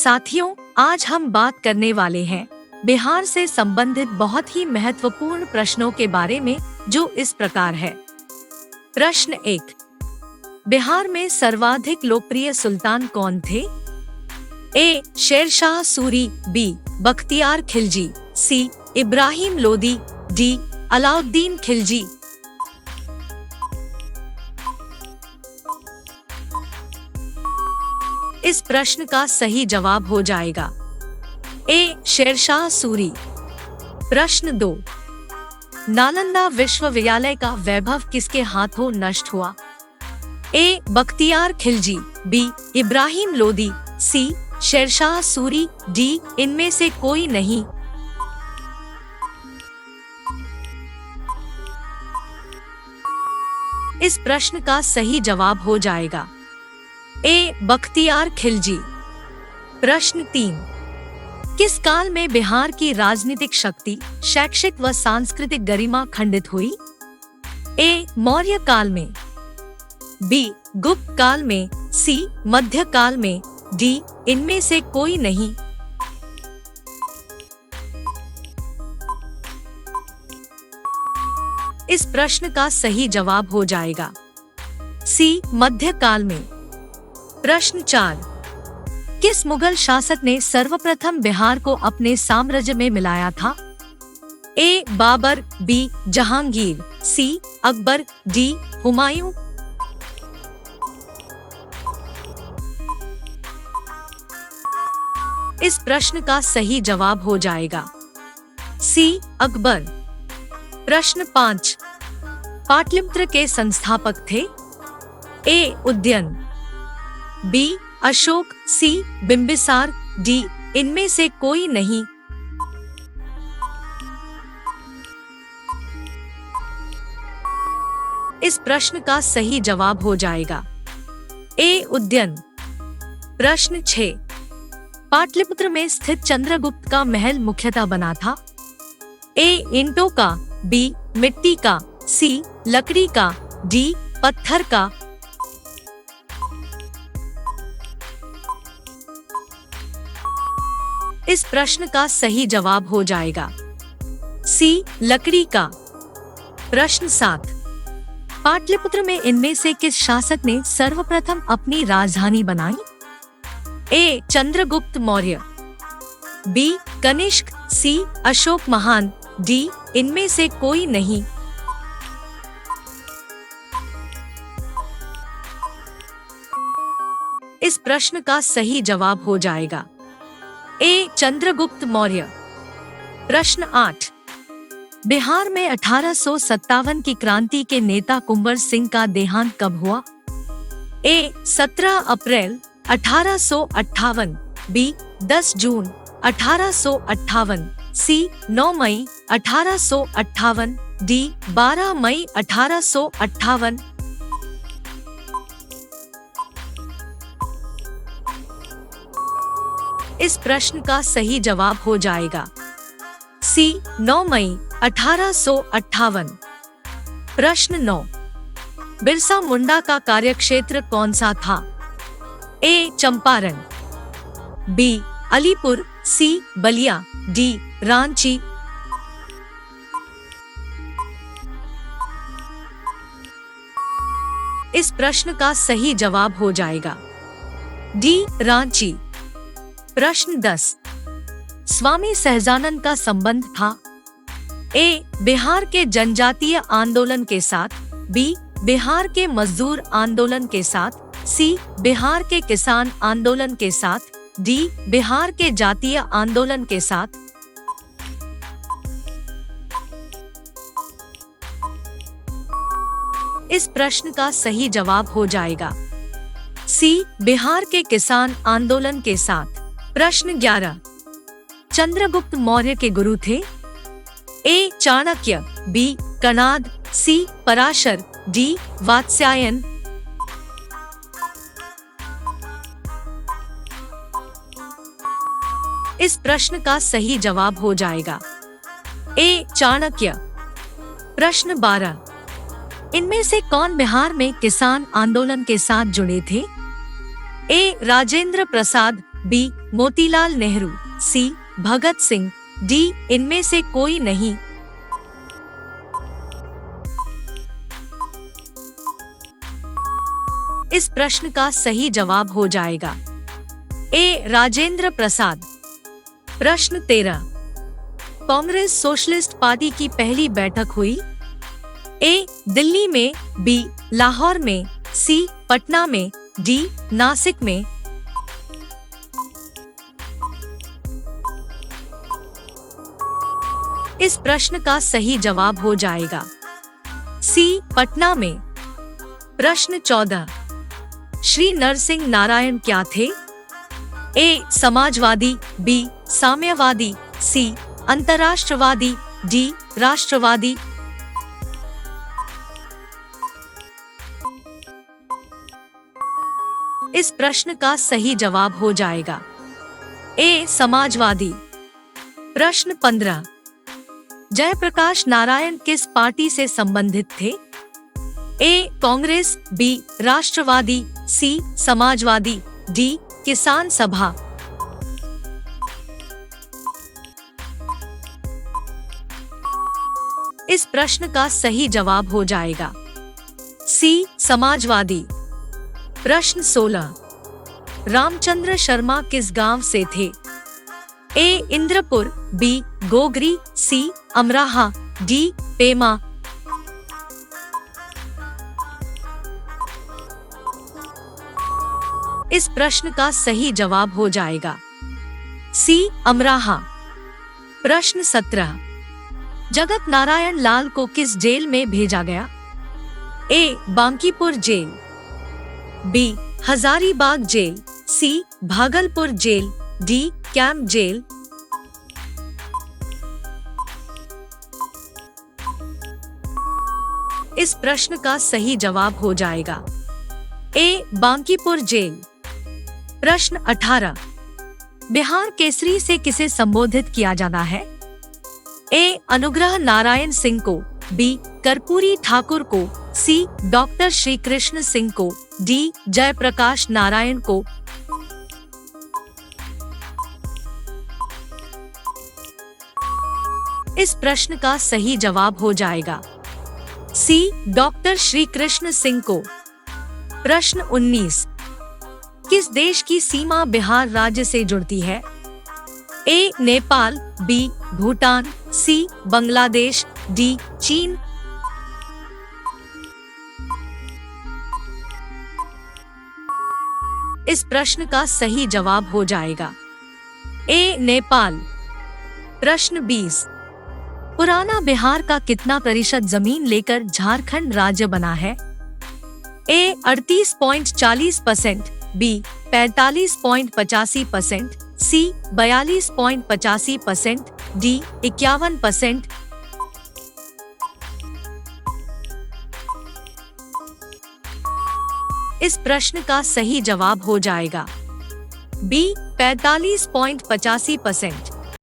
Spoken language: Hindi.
साथियों, आज हम बात करने वाले हैं बिहार से संबंधित बहुत ही महत्वपूर्ण प्रश्नों के बारे में, जो इस प्रकार है। प्रश्न 1। बिहार में सर्वाधिक लोकप्रिय सुल्तान कौन थे? ए. शेरशाह सूरी, बी. बख्तियार खिलजी, सी. इब्राहिम लोदी, डी. अलाउद्दीन खिलजी। इस प्रश्न का सही जवाब हो जाएगा ए. शेरशाह सूरी। प्रश्न 2। नालंदा विश्वविद्यालय का वैभव किसके हाथों नष्ट हुआ? ए. बख्तियार खिलजी, बी. इब्राहिम लोदी, सी. शेरशाह सूरी, डी. इनमें से कोई नहीं। इस प्रश्न का सही जवाब हो जाएगा ए. बख्तियार खिलजी। प्रश्न 3। किस काल में बिहार की राजनीतिक शक्ति, शैक्षिक व सांस्कृतिक गरिमा खंडित हुई? ए. मौर्य काल में, बी. गुप्त काल में, सी. मध्य काल में, डी. इनमें से कोई नहीं। इस प्रश्न का सही जवाब हो जाएगा सी. मध्य काल में। प्रश्न 4। किस मुगल शासक ने सर्वप्रथम बिहार को अपने साम्राज्य में मिलाया था? ए. बाबर, बी. जहांगीर, सी. अकबर, डी. हुमायूं। इस प्रश्न का सही जवाब हो जाएगा सी. अकबर। प्रश्न 5। पाटलिपुत्र के संस्थापक थे? ए. उदयन, बी. अशोक, सी. बिंबिसार, डी. इनमें से कोई नहीं। इस प्रश्न का सही जवाब हो जाएगा ए. उदयन। प्रश्न 6। पाटलिपुत्र में स्थित चंद्रगुप्त का महल मुख्यतः बना था? ए. ईंटों का, बी. मिट्टी का, सी. लकड़ी का, डी. पत्थर का। इस प्रश्न का सही जवाब हो जाएगा सी. लकड़ी का। प्रश्न 7। पाटलिपुत्र में इनमें से किस शासक ने सर्वप्रथम अपनी राजधानी बनाई? ए. चंद्रगुप्त मौर्य, बी. कनिष्क, सी. अशोक महान, डी. इनमें से कोई नहीं। इस प्रश्न का सही जवाब हो जाएगा ए. चंद्रगुप्त मौर्य। प्रश्न 8। बिहार में 1857 की क्रांति के नेता कुंवर सिंह का देहांत कब हुआ? ए. 17 अप्रैल 1858, बी. 10 जून 1858, सी. 9 मई 1858, डी. 12 मई 1858। इस प्रश्न का सही जवाब हो जाएगा सी. 9 मई 1858। प्रश्न 9। बिरसा मुंडा का कार्यक्षेत्र कौन सा था? ए. चंपारण, बी. अलीपुर, सी. बलिया, डी. रांची। इस प्रश्न का सही जवाब हो जाएगा डी. रांची। प्रश्न 10। स्वामी सहजानंद का संबंध था? ए. बिहार के जनजातीय आंदोलन के साथ, बी. बिहार के मजदूर आंदोलन के साथ, सी. बिहार के किसान आंदोलन के साथ, डी. बिहार के जातीय आंदोलन के साथ। इस प्रश्न का सही जवाब हो जाएगा सी. बिहार के किसान आंदोलन के साथ। प्रश्न 11। चंद्रगुप्त मौर्य के गुरु थे? ए. चाणक्य, बी. कणाद, सी. पराशर, डी. वात्स्यायन। इस प्रश्न का सही जवाब हो जाएगा ए. चाणक्य। प्रश्न 12। इनमें से कौन बिहार में किसान आंदोलन के साथ जुड़े थे? ए. राजेंद्र प्रसाद, बी मोतीलाल नेहरू, सी भगत सिंह, डी इनमें से कोई नहीं। इस प्रश्न का सही जवाब हो जाएगा ए राजेंद्र प्रसाद। प्रश्न 13, कांग्रेस सोशलिस्ट पार्टी की पहली बैठक हुई ए दिल्ली में, बी लाहौर में, सी पटना में, डी नासिक में। इस प्रश्न का सही जवाब हो जाएगा सी पटना में। प्रश्न 14, श्री नरसिंह नारायण क्या थे? ए समाजवादी, बी साम्यवादी, सी अंतर्राष्ट्रवादी, डी राष्ट्रवादी। इस प्रश्न का सही जवाब हो जाएगा ए समाजवादी। प्रश्न 15, जयप्रकाश नारायण किस पार्टी से संबंधित थे? ए कांग्रेस, बी राष्ट्रवादी, सी समाजवादी, डी किसान सभा। इस प्रश्न का सही जवाब हो जाएगा सी समाजवादी। प्रश्न 16, रामचंद्र शर्मा किस गांव से थे? ए इंद्रपुर, बी गोगरी, सी अमराहा, डी पेमा। इस प्रश्न का सही जवाब हो जाएगा सी अमराहा। प्रश्न 17, जगत नारायण लाल को किस जेल में भेजा गया? A Bankipur jail, B Hazaribagh jail, C Bhagalpur jail, D camp jail. इस प्रश्न का सही जवाब हो जाएगा ए बांकीपुर जेल। प्रश्न 18, बिहार केसरी से किसे संबोधित किया जाना है? ए अनुग्रह नारायण सिंह को, बी कर्पूरी ठाकुर को, सी डॉक्टर श्री कृष्ण सिंह को, डी जयप्रकाश नारायण को। इस प्रश्न का सही जवाब हो जाएगा सी डॉक्टर श्री कृष्ण सिंह को। प्रश्न 19, किस देश की सीमा बिहार राज्य से जुड़ती है? ए नेपाल, बी भूटान, सी बांग्लादेश, डी चीन। इस प्रश्न का सही जवाब हो जाएगा ए नेपाल। प्रश्न 20, पुराना बिहार का कितना प्रतिशत जमीन लेकर झारखंड राज्य बना है? ए 38.40%, बी 45.85%, सी 42.85%, डी 51%। इस प्रश्न का सही जवाब हो जाएगा बी 45.85%।